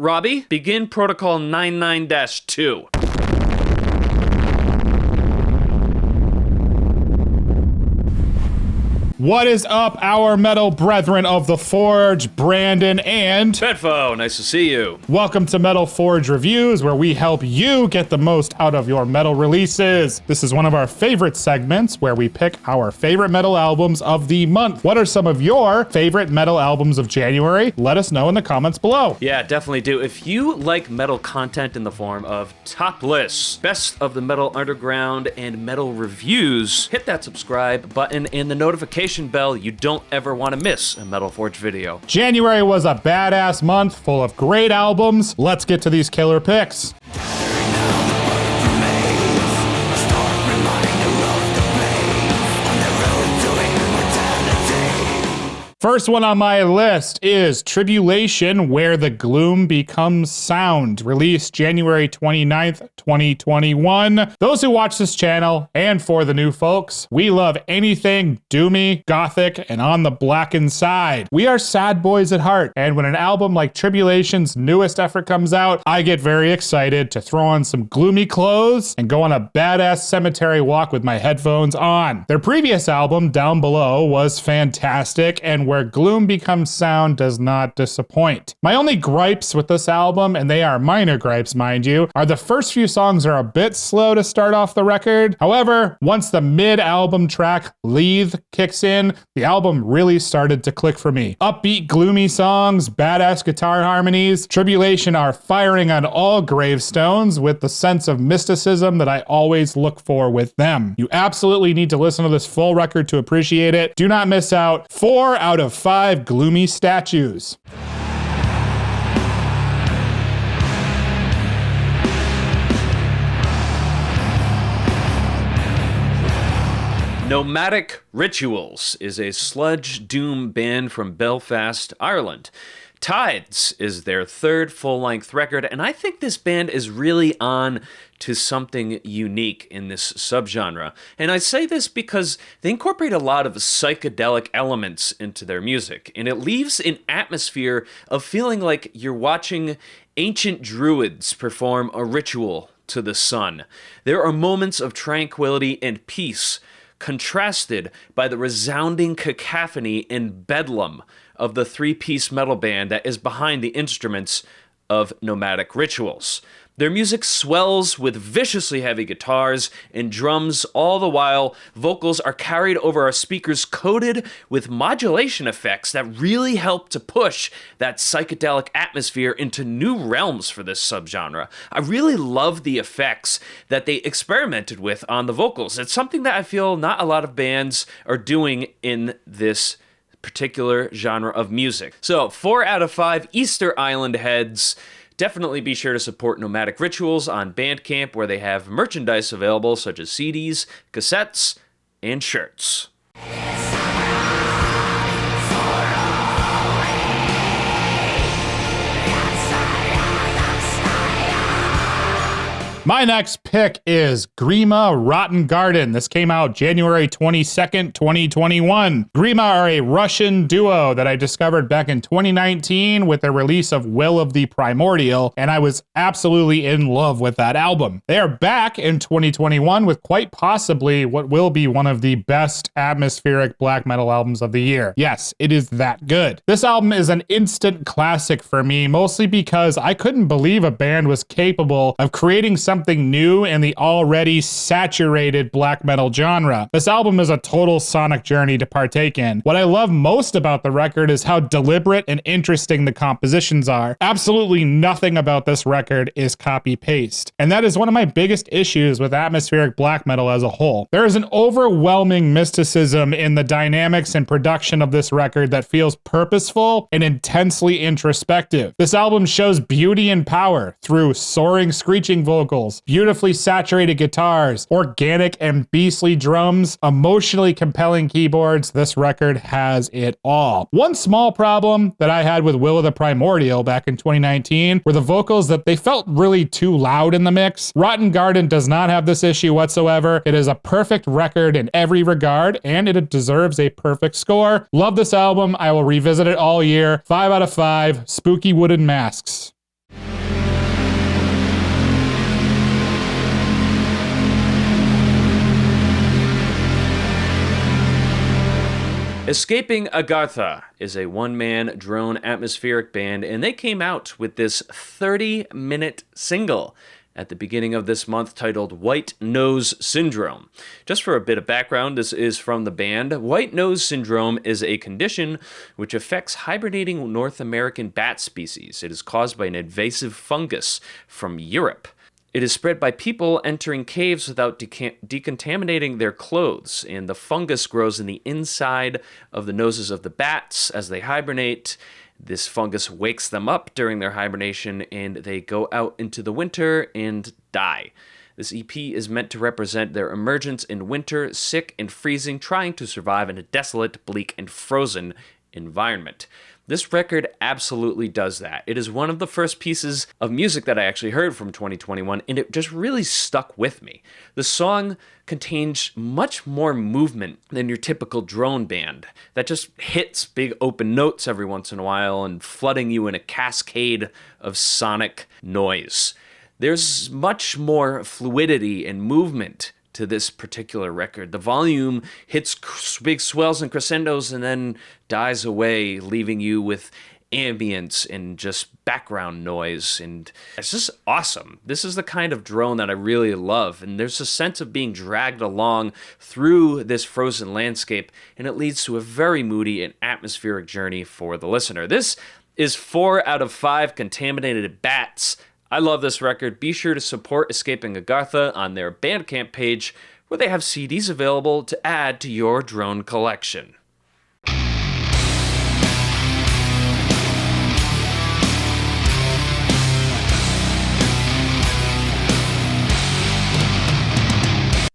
Robbie, begin Protocol 99-2. What is up, our metal brethren of the Forge, Brandon and Bedfo, nice to see you. Welcome to Metal Forge Reviews, where we help you get the most out of your metal releases. This is one of our favorite segments where we pick our favorite metal albums of the month. What are some of your favorite metal albums of January? Let us know in the comments below. Yeah, definitely do. If you like metal content in the form of top lists, best of the metal underground, and metal reviews, hit that subscribe button and the notification bell. You don't ever want to miss a Metal Forge video. January was a badass month full of great albums. Let's get to these killer picks. First one on my list is Tribulation, Where the Gloom Becomes Sound, released January 29th, 2021. Those who watch this channel, and for the new folks, we love anything doomy, gothic, and on the blackened side. We are sad boys at heart, and when an album like Tribulation's newest effort comes out, I get very excited to throw on some gloomy clothes and go on a badass cemetery walk with my headphones on. Their previous album, Down Below, was fantastic, and Where Gloom Becomes Sound does not disappoint. My only gripes with this album, and they are minor gripes mind you, are the first few songs are a bit slow to start off the record. However, once the mid-album track Leave kicks in, the album really started to click for me. Upbeat, gloomy songs, badass guitar harmonies, Tribulation are firing on all gravestones with the sense of mysticism that I always look for with them. You absolutely need to listen to this full record to appreciate it. Do not miss out. 4 out of 5 gloomy statues. Nomadic Rituals is a sludge doom band from Belfast, Ireland. Tides is their third full-length record, and I think this band is really on to something unique in this subgenre. And I say this because they incorporate a lot of psychedelic elements into their music, and it leaves an atmosphere of feeling like you're watching ancient druids perform a ritual to the sun. There are moments of tranquility and peace, contrasted by the resounding cacophony and bedlam of the three-piece metal band that is behind the instruments of Nomadic Rituals. Their music swells with viciously heavy guitars and drums, all the while vocals are carried over our speakers coated with modulation effects that really help to push that psychedelic atmosphere into new realms for this subgenre. I really love the effects that they experimented with on the vocals. It's something that I feel not a lot of bands are doing in this particular genre of music. So 4 out of 5 Easter Island heads. Definitely be sure to support Nomadic Rituals on Bandcamp, where they have merchandise available such as CDs, cassettes, and shirts. My next pick is Grima Rotten Garden. This came out January 22nd, 2021. Grima are a Russian duo that I discovered back in 2019 with the release of Will of the Primordial, and I was absolutely in love with that album. They are back in 2021 with quite possibly what will be one of the best atmospheric black metal albums of the year. Yes, it is that good. This album is an instant classic for me, mostly because I couldn't believe a band was capable of creating something new in the already saturated black metal genre. This album is a total sonic journey to partake in. What I love most about the record is how deliberate and interesting the compositions are. Absolutely nothing about this record is copy-paste. And that is one of my biggest issues with atmospheric black metal as a whole. There is an overwhelming mysticism in the dynamics and production of this record that feels purposeful and intensely introspective. This album shows beauty and power through soaring, screeching vocals, beautifully saturated guitars, organic and beastly drums, emotionally compelling keyboards. This record has it all. One small problem that I had with Will of the Primordial back in 2019 were the vocals that they felt really too loud in the mix. Rotten Garden does not have this issue whatsoever. It is a perfect record in every regard, and it deserves a perfect score. Love this album. I will revisit it all year. 5 out of 5 spooky wooden masks. Escaping Agartha is a one-man drone atmospheric band, and they came out with this 30-minute single at the beginning of this month titled White Nose Syndrome. Just for a bit of background, this is from the band. White Nose Syndrome is a condition which affects hibernating North American bat species. It is caused by an invasive fungus from Europe. It is spread by people entering caves without decontaminating their clothes, and the fungus grows in the inside of the noses of the bats as they hibernate. This fungus wakes them up during their hibernation, and they go out into the winter and die. This EP is meant to represent their emergence in winter, sick and freezing, trying to survive in a desolate, bleak, and frozen environment. This record absolutely does that. It is one of the first pieces of music that I actually heard from 2021, and it just really stuck with me. The song contains much more movement than your typical drone band that just hits big open notes every once in a while and flooding you in a cascade of sonic noise. There's much more fluidity and movement to this particular record. The volume hits big swells and crescendos and then dies away, leaving you with ambience and just background noise, and it's just awesome. This is the kind of drone that I really love, and there's a sense of being dragged along through this frozen landscape, and it leads to a very moody and atmospheric journey for the listener. This is 4 out of 5 contaminated bats. I love this record. Be sure to support Escaping Agartha on their Bandcamp page, where they have CDs available to add to your drone collection.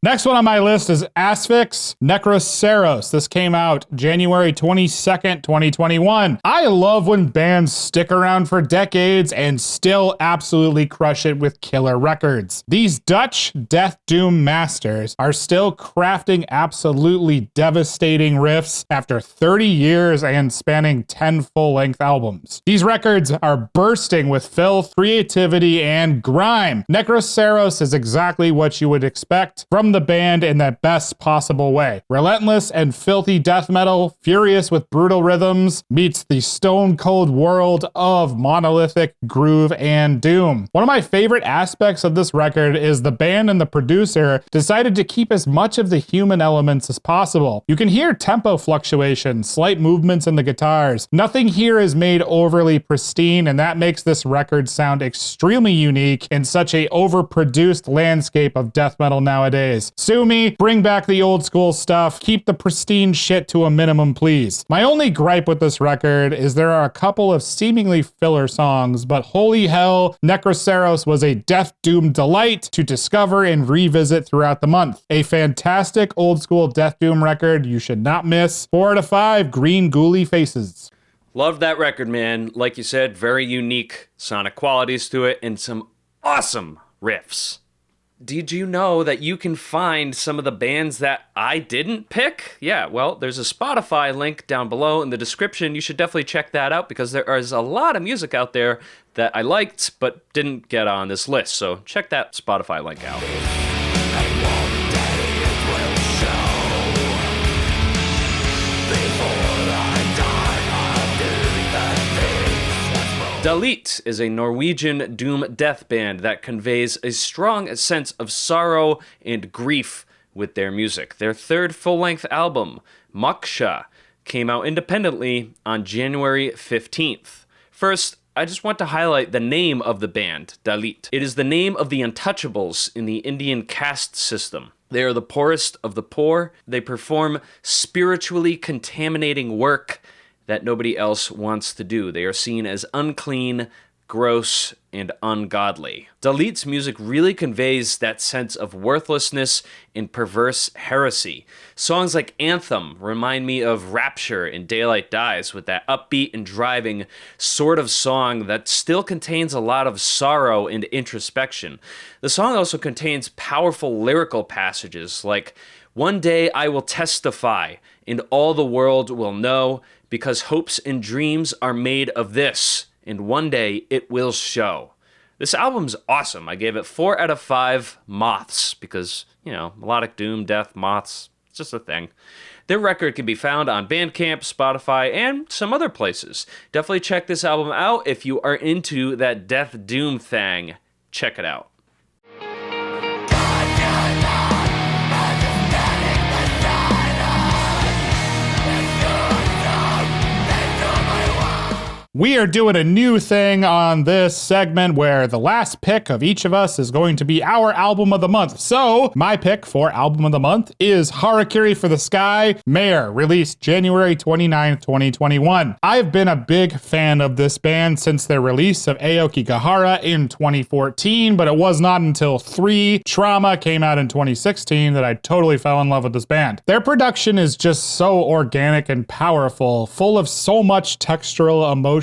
Next one on my list is Asphyx, Necroceros. This came out January 22nd, 2021. I love when bands stick around for decades and still absolutely crush it with killer records. These Dutch death doom masters are still crafting absolutely devastating riffs after 30 years and spanning 10 full-length albums. These records are bursting with filth, creativity, and grime. Necroceros is exactly what you would expect from the band in the best possible way. Relentless and filthy death metal, furious with brutal rhythms, meets the stone cold world of monolithic groove and doom. One of my favorite aspects of this record is the band and the producer decided to keep as much of the human elements as possible. You can hear tempo fluctuations, slight movements in the guitars. Nothing here is made overly pristine, and that makes this record sound extremely unique in such a overproduced landscape of death metal nowadays. Sue me, bring back the old school stuff, keep the pristine shit to a minimum, please. My only gripe with this record is there are a couple of seemingly filler songs, but holy hell, Necroceros was a death doom delight to discover and revisit throughout the month. A fantastic old school death doom record you should not miss. 4 out of 5 green ghouly faces. Love that record, man. Like you said, very unique sonic qualities to it and some awesome riffs. Did you know that you can find some of the bands that I didn't pick? Yeah, well, there's a Spotify link down below in the description. You should definitely check that out because there is a lot of music out there that I liked but didn't get on this list. So check that Spotify link out. Dalit is a Norwegian doom death band that conveys a strong sense of sorrow and grief with their music. Their third full-length album, Moksha, came out independently on January 15th. First, I just want to highlight the name of the band, Dalit. It is the name of the untouchables in the Indian caste system. They are the poorest of the poor. They perform spiritually contaminating work that nobody else wants to do. They are seen as unclean, gross, and ungodly. Dalit's music really conveys that sense of worthlessness and perverse heresy. Songs like Anthem remind me of Rapture in Daylight Dies, with that upbeat and driving sort of song that still contains a lot of sorrow and introspection. The song also contains powerful lyrical passages like, "One day I will testify, and all the world will know, because hopes and dreams are made of this, and one day it will show." This album's awesome. I gave it 4 out of 5 moths because, melodic doom, death, moths, it's just a thing. Their record can be found on Bandcamp, Spotify, and some other places. Definitely check this album out if you are into that death doom thing. Check it out. We are doing a new thing on this segment where the last pick of each of us is going to be our album of the month. So my pick for album of the month is Harakiri For the Sky, Maere, released January 29th, 2021. I've been a big fan of this band since their release of Aoki Gahara in 2014, but it was not until 3 Trauma came out in 2016 that I totally fell in love with this band. Their production is just so organic and powerful, full of so much textural emotion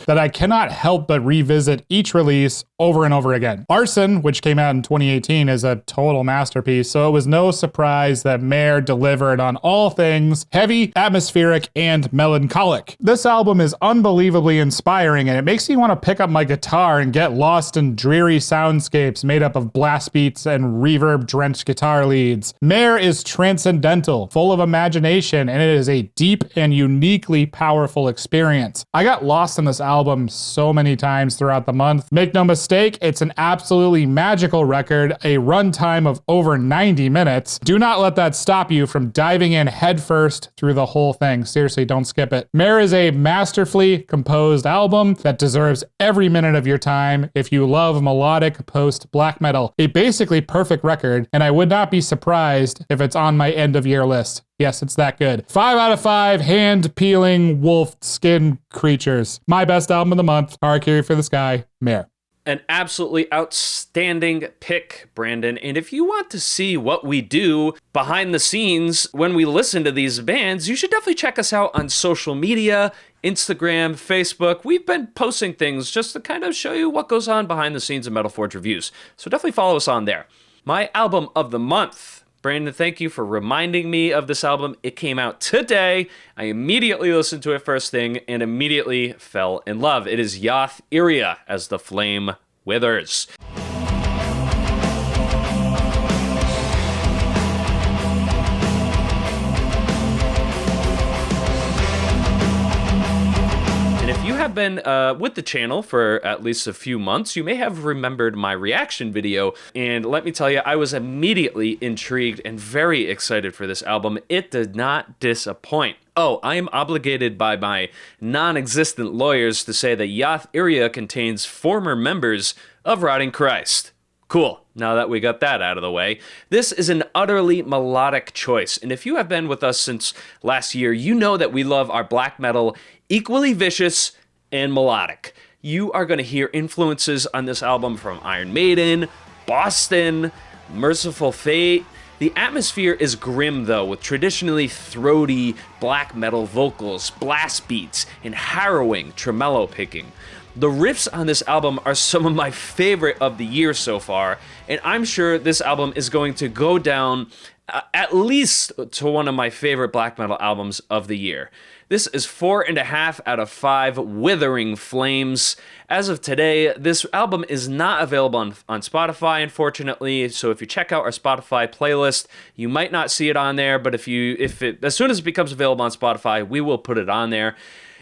that I cannot help but revisit each release over and over again. Arson, which came out in 2018, is a total masterpiece, so it was no surprise that Maere delivered on all things heavy, atmospheric, and melancholic. This album is unbelievably inspiring, and it makes me want to pick up my guitar and get lost in dreary soundscapes made up of blast beats and reverb-drenched guitar leads. Maere is transcendental, full of imagination, and it is a deep and uniquely powerful experience. I got lost in this album so many times throughout the month. Make no mistake, it's an absolutely magical record, a runtime of over 90 minutes. Do not let that stop you from diving in headfirst through the whole thing. Seriously, don't skip it. Maere is a masterfully composed album that deserves every minute of your time if you love melodic post-black metal. A basically perfect record, and I would not be surprised if it's on my end-of-year list. Yes, it's that good. 5 out of 5 hand-peeling wolf skin creatures. My best album of the month, Harakiri For the Sky, Maere. An absolutely outstanding pick, Brandon. And if you want to see what we do behind the scenes when we listen to these bands, you should definitely check us out on social media, Instagram, Facebook. We've been posting things just to kind of show you what goes on behind the scenes of Metal Forge Reviews. So definitely follow us on there. My album of the month. Brandon, thank you for reminding me of this album. It came out today. I immediately listened to it first thing and immediately fell in love. It is Yath Iria as the Flame Withers. Have been with the channel for at least a few months, you may have remembered my reaction video, and let me tell you, I was immediately intrigued and very excited for this album. It did not disappoint. Oh, I am obligated by my non-existent lawyers to say that Yath Iria contains former members of Rotting Christ. Cool. Now that we got that out of the way, this is an utterly melodic choice. And if you have been with us since last year, you know that we love our black metal equally vicious and melodic. You are going to hear influences on this album from Iron Maiden, Boston, Merciful Fate. The atmosphere is grim, though, with traditionally throaty black metal vocals, blast beats, and harrowing tremolo picking. The riffs on this album are some of my favorite of the year so far, and I'm sure this album is going to go down at least to one of my favorite black metal albums of the year. This is 4.5 out of 5 withering flames. As of today, this album is not available on Spotify, unfortunately. So if you check out our Spotify playlist, you might not see it on there. But as soon as it becomes available on Spotify, we will put it on there.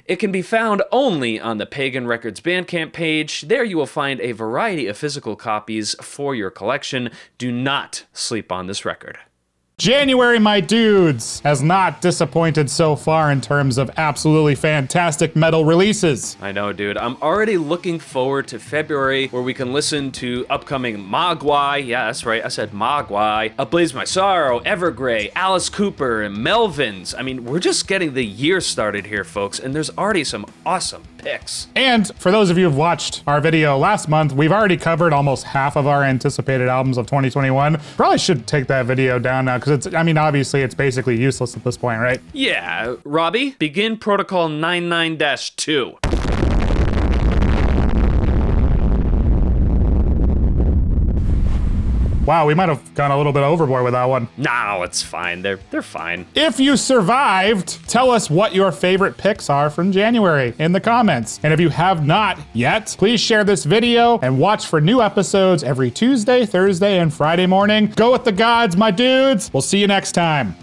It can be found only on the Pagan Records Bandcamp page. There you will find a variety of physical copies for your collection. Do not sleep on this record. January, my dudes, has not disappointed so far in terms of absolutely fantastic metal releases. I know, dude. I'm already looking forward to February, where we can listen to upcoming Mogwai. Yeah, that's right. I said Mogwai. Ablaze My Sorrow, Evergrey, Alice Cooper, and Melvins. I mean, we're just getting the year started here, folks, and there's already some awesome picks. And for those of you who've watched our video last month, we've already covered almost half of our anticipated albums of 2021. Probably should take that video down now, because obviously it's basically useless at this point, right? Yeah. Robbie, begin Protocol 99-2. Wow, we might have gone a little bit overboard with that one. No, it's fine. They're fine. If you survived, tell us what your favorite picks are from January in the comments. And if you have not yet, please share this video and watch for new episodes every Tuesday, Thursday, and Friday morning. Go with the gods, my dudes. We'll see you next time.